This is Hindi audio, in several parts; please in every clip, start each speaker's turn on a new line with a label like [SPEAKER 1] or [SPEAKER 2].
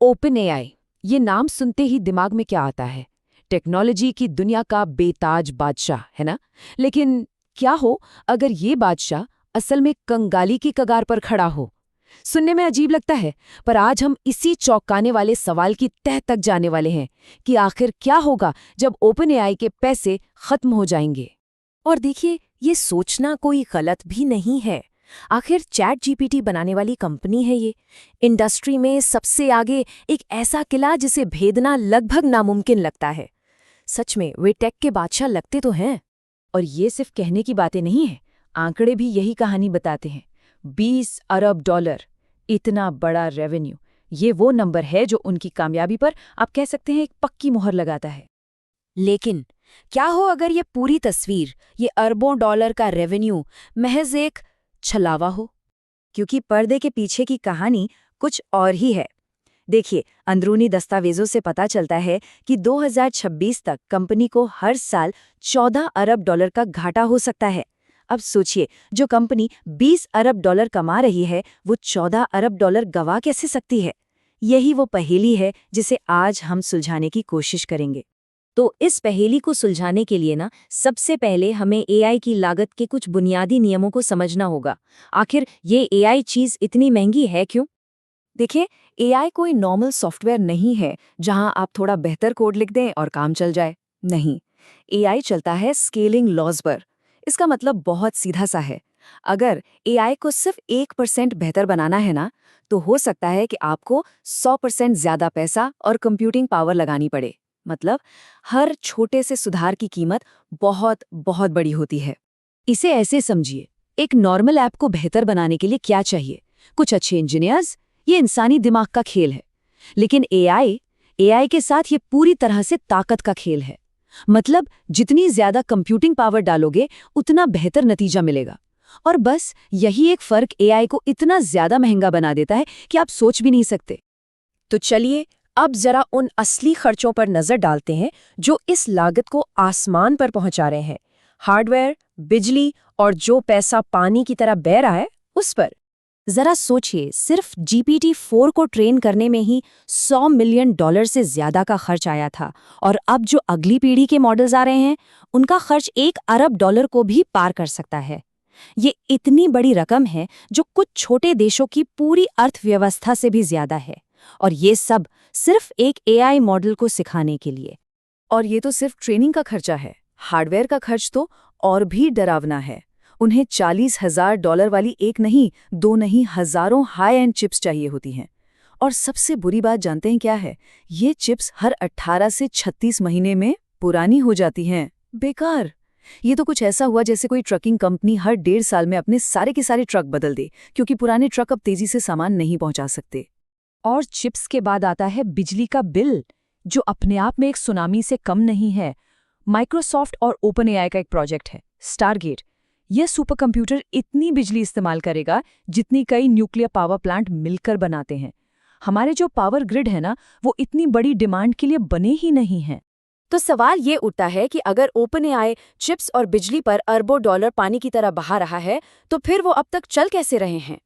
[SPEAKER 1] ओपन एआई, ये नाम सुनते ही दिमाग में क्या आता है? टेक्नोलॉजी की दुनिया का बेताज बादशाह, है ना? लेकिन क्या हो अगर ये बादशाह असल में कंगाली की कगार पर खड़ा हो? सुनने में अजीब लगता है, पर आज हम इसी चौंकाने वाले सवाल की तह तक जाने वाले हैं कि आखिर क्या होगा जब ओपन एआई के पैसे खत्म हो जाएंगे।
[SPEAKER 2] और देखिए, ये सोचना कोई गलत भी नहीं है। आखिर चैट जीपीटी बनाने वाली कंपनी है ये। इंडस्ट्री में सबसे आगे एक ऐसा किला जिसे भेदना लगभग नामुमकिन लगता है। सच में वे टेक के बादशाह लगते तो हैं।
[SPEAKER 1] और ये सिर्फ कहने की बातें नहीं हैं, आंकड़े भी यही कहानी बताते हैं। 20 अरब डॉलर, इतना बड़ा रेवेन्यू, ये वो नंबर है जो उनकी कामयाबी पर आप कह सकते हैं एक पक्की मुहर लगाता है।
[SPEAKER 2] लेकिन क्या हो अगर ये पूरी तस्वीर, ये अरबों डॉलर का रेवेन्यू महज एक छलावा हो? क्योंकि पर्दे के पीछे की कहानी कुछ और ही है। देखिए, अंदरूनी दस्तावेजों से पता चलता है कि 2026 तक कंपनी को हर साल 14 अरब डॉलर का घाटा हो सकता है। अब सोचिए, जो कंपनी 20 अरब डॉलर कमा रही है, वो 14 अरब डॉलर गंवा कैसे सकती है? यही वो पहेली है जिसे आज हम सुलझाने की कोशिश करेंगे। तो इस पहेली को सुलझाने के लिए सबसे पहले हमें एआई की लागत के कुछ बुनियादी नियमों को समझना होगा। आखिर ये एआई चीज़ इतनी महंगी है क्यों? देखिए, एआई कोई नॉर्मल सॉफ्टवेयर नहीं है जहां आप थोड़ा बेहतर कोड लिख दें और काम चल जाए। नहीं, एआई चलता है स्केलिंग लॉज पर। इसका मतलब बहुत सीधा सा है। अगर एआई को सिर्फ 1% बेहतर बनाना है तो हो सकता है कि आपको 100% ज्यादा पैसा और कंप्यूटिंग पावर लगानी पड़े। मतलब हर छोटे से सुधार की कीमत बहुत बहुत बड़ी होती है।
[SPEAKER 1] इसे ऐसे समझिए, एक नॉर्मल ऐप को बेहतर बनाने के लिए क्या चाहिए? कुछ अच्छे इंजीनियर्स, ये इंसानी दिमाग का खेल है। लेकिन एआई के साथ ये पूरी तरह से ताकत का खेल है। मतलब जितनी ज्यादा कंप्यूटिंग पावर डालोगे, उतना बेहतर नतीजा मिलेगा। और बस यही एक फर्क एआई को इतना ज्यादा महंगा बना देता है कि आप सोच भी नहीं सकते।
[SPEAKER 2] तो चलिए, अब जरा उन असली खर्चों पर नजर डालते हैं जो इस लागत को आसमान पर पहुंचा रहे हैं। हार्डवेयर, बिजली और जो पैसा पानी की तरह बह रहा है उस पर। जरा सोचिए, सिर्फ GPT-4 को ट्रेन करने में ही $100 मिलियन से ज्यादा का खर्च आया था। और अब जो अगली पीढ़ी के मॉडल्स आ रहे हैं, उनका खर्च $1 अरब को भी पार कर सकता है। ये इतनी बड़ी रकम है जो कुछ छोटे देशों की पूरी अर्थव्यवस्था से भी ज्यादा है। और ये सब सिर्फ एक एआई मॉडल को सिखाने के लिए।
[SPEAKER 1] और ये तो सिर्फ ट्रेनिंग का खर्चा है। हार्डवेयर का खर्च तो और भी डरावना है। उन्हें $40,000 वाली एक नहीं, दो नहीं, हजारों हाई एंड चिप्स चाहिए होती हैं। और सबसे बुरी बात जानते हैं क्या है? ये चिप्स हर 18 से 36 महीने में पुरानी हो जाती हैं। बेकार। ये तो कुछ ऐसा हुआ जैसे कोई ट्रकिंग कंपनी हर 1.5 साल में अपने सारे के सारे ट्रक बदल दे, क्योंकि पुराने ट्रक अब तेजी से सामान नहीं पहुंचा सकते। और चिप्स के बाद आता है बिजली का बिल, जो अपने आप में एक सुनामी से कम नहीं है। माइक्रोसॉफ्ट और ओपन एआई का एक प्रोजेक्ट है, स्टारगेट। यह सुपर कंप्यूटर इतनी बिजली इस्तेमाल करेगा जितनी कई न्यूक्लियर पावर प्लांट मिलकर बनाते हैं। हमारे जो पावर ग्रिड है वो इतनी बड़ी डिमांड के लिए बने ही नहीं हैं।
[SPEAKER 2] तो सवाल ये उठता है कि अगर ओपन एआई चिप्स और बिजली पर अरबों डॉलर पानी की तरह बहा रहा है, तो फिर वो अब तक चल कैसे रहे हैं?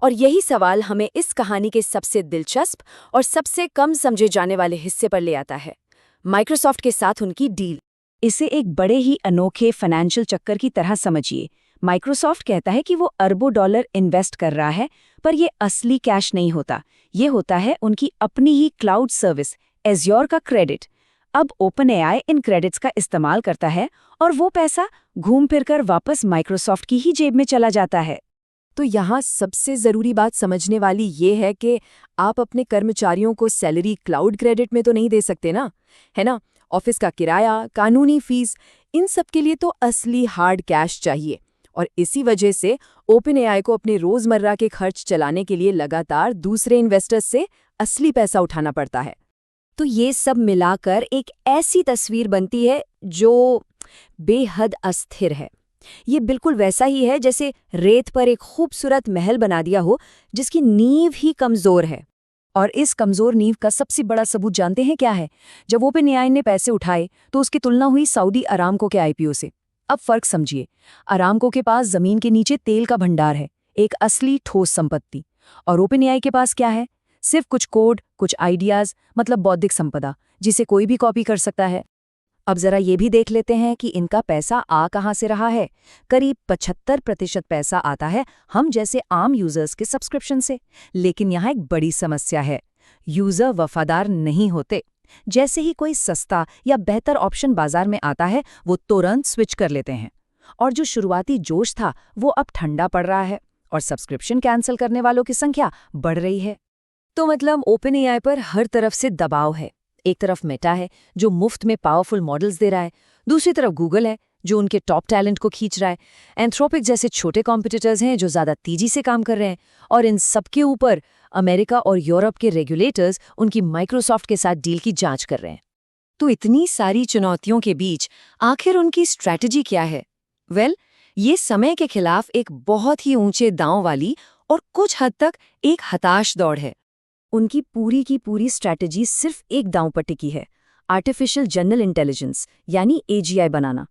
[SPEAKER 2] और यही सवाल हमें इस कहानी के सबसे दिलचस्प और सबसे कम समझे जाने वाले हिस्से पर ले आता है, माइक्रोसॉफ्ट के साथ उनकी डील।
[SPEAKER 1] इसे एक बड़े ही अनोखे फाइनेंशियल चक्कर की तरह समझिए। माइक्रोसॉफ्ट कहता है कि वो अरबों डॉलर इन्वेस्ट कर रहा है, पर ये असली कैश नहीं होता। ये होता है उनकी अपनी ही क्लाउड सर्विस एज़्योर का क्रेडिट। अब ओपन एआई इन क्रेडिट्स का इस्तेमाल करता है और वो पैसा घूम फिरकर वापस माइक्रोसॉफ्ट की ही जेब में चला जाता है।
[SPEAKER 2] तो यहाँ सबसे ज़रूरी बात समझने वाली ये है कि आप अपने कर्मचारियों को सैलरी क्लाउड क्रेडिट में तो नहीं दे सकते ना, है ना? ऑफिस का किराया, कानूनी फीस, इन सब के लिए तो असली हार्ड कैश चाहिए। और इसी वजह से ओपन एआई को अपने रोज़मर्रा के खर्च चलाने के लिए लगातार दूसरे इन्वेस्टर्स से असली पैसा उठाना पड़ता है। तो ये सब मिलाकर एक ऐसी तस्वीर बनती है जो बेहद अस्थिर है। ये बिल्कुल वैसा ही है जैसे रेत पर एक खूबसूरत महल बना दिया हो जिसकी नींव ही कमजोर है।
[SPEAKER 1] और इस कमजोर नींव का सबसे बड़ा सबूत जानते हैं क्या है? जब ओपन एआई ने पैसे उठाए तो उसकी तुलना हुई सऊदी अरामको के आईपीओ से। अब फर्क समझिए, अरामको के पास जमीन के नीचे तेल का भंडार है, एक असली ठोस संपत्ति। और ओपन एआई के पास क्या है? सिर्फ कुछ कोड, कुछ आइडियाज, मतलब बौद्धिक संपदा, जिसे कोई भी कॉपी कर सकता है। अब जरा ये भी देख लेते हैं कि इनका पैसा आ कहाँ से रहा है। करीब 75% पैसा आता है हम जैसे आम यूजर्स के सब्सक्रिप्शन से। लेकिन यहाँ एक बड़ी समस्या है, यूजर वफादार नहीं होते। जैसे ही कोई सस्ता या बेहतर ऑप्शन बाजार में आता है, वो तुरंत स्विच कर लेते हैं। और जो शुरुआती जोश था वो अब ठंडा पड़ रहा है और सब्सक्रिप्शन कैंसिल करने वालों की संख्या बढ़ रही है। तो मतलब ओपन एआई पर हर तरफ से दबाव है। एक तरफ मेटा है जो मुफ्त में पावरफुल मॉडल्स दे रहा है, दूसरी तरफ गूगल है जो उनके टॉप टैलेंट को खींच रहा है, एंथ्रोपिक जैसे छोटे कॉम्पिटिटर्स हैं जो ज़्यादा तेजी से काम कर रहे हैं, और इन सबके ऊपर अमेरिका और यूरोप के रेगुलेटर्स उनकी माइक्रोसॉफ्ट के साथ डील की जांच कर रहे हैं। तो इतनी सारी चुनौतियों के बीच आखिर उनकी स्ट्रैटेजी क्या है? ये समय के खिलाफ एक बहुत ही ऊंचे दांव वाली और कुछ हद तक एक हताश दौड़ है। उनकी पूरी की पूरी स्ट्रैटेजी सिर्फ एक दांव पर टिकी है, आर्टिफिशियल जनरल इंटेलिजेंस यानी एजीआई बनाना,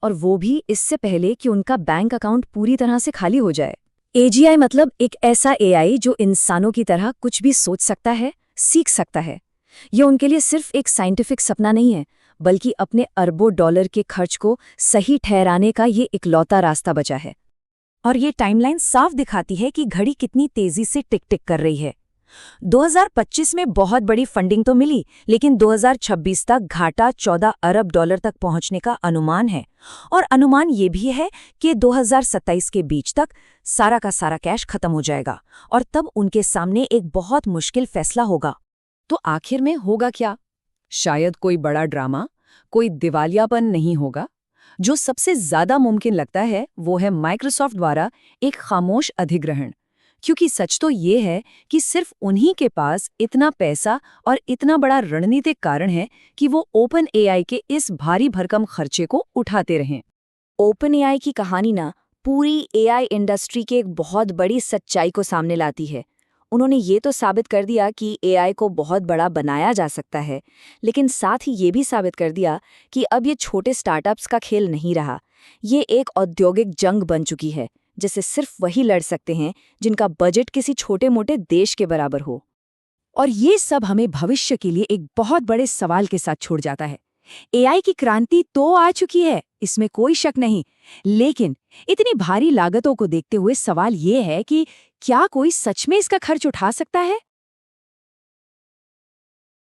[SPEAKER 1] और वो भी इससे पहले कि उनका बैंक अकाउंट पूरी तरह से खाली हो जाए। एजीआई मतलब एक ऐसा एआई जो इंसानों की तरह कुछ भी सोच सकता है, सीख सकता है। ये उनके लिए सिर्फ एक साइंटिफिक सपना नहीं है, बल्कि अपने अरबों डॉलर के खर्च को सही ठहराने का ये इकलौता रास्ता बचा है। और ये टाइमलाइन साफ दिखाती है कि घड़ी कितनी तेजी से टिक टिक कर रही है। 2025 में बहुत बड़ी फंडिंग तो मिली, लेकिन 2026 तक घाटा 14 अरब डॉलर तक पहुंचने का अनुमान है। और अनुमान ये भी है कि 2027 के बीच तक सारा का सारा कैश खत्म हो जाएगा, और तब उनके सामने एक बहुत मुश्किल फैसला होगा। तो आखिर में होगा क्या? शायद कोई बड़ा ड्रामा, कोई दिवालियापन नहीं होगा। जो सबसे ज्यादा मुमकिन लगता है वो है माइक्रोसॉफ्ट द्वारा एक खामोश अधिग्रहण, क्योंकि सच तो ये है कि सिर्फ उन्हीं के पास इतना पैसा और इतना बड़ा रणनीतिक कारण है कि वो ओपन एआई के इस भारी भरकम खर्चे को उठाते रहें।
[SPEAKER 2] ओपन एआई की कहानी ना पूरी एआई इंडस्ट्री के एक बहुत बड़ी सच्चाई को सामने लाती है। उन्होंने ये तो साबित कर दिया कि एआई को बहुत बड़ा बनाया जा सकता है, लेकिन साथ ही ये भी साबित कर दिया कि अब ये छोटे स्टार्टअप्स का खेल नहीं रहा। ये एक औद्योगिक जंग बन चुकी है, जिसे सिर्फ वही लड़ सकते हैं जिनका बजट किसी छोटे मोटे देश के बराबर हो। और ये सब हमें भविष्य के लिए एक बहुत बड़े सवाल के साथ छोड़ जाता है। एआई की क्रांति तो आ चुकी है, इसमें कोई शक नहीं, लेकिन इतनी भारी लागतों को देखते हुए सवाल ये है कि क्या कोई सच में इसका खर्च उठा सकता है?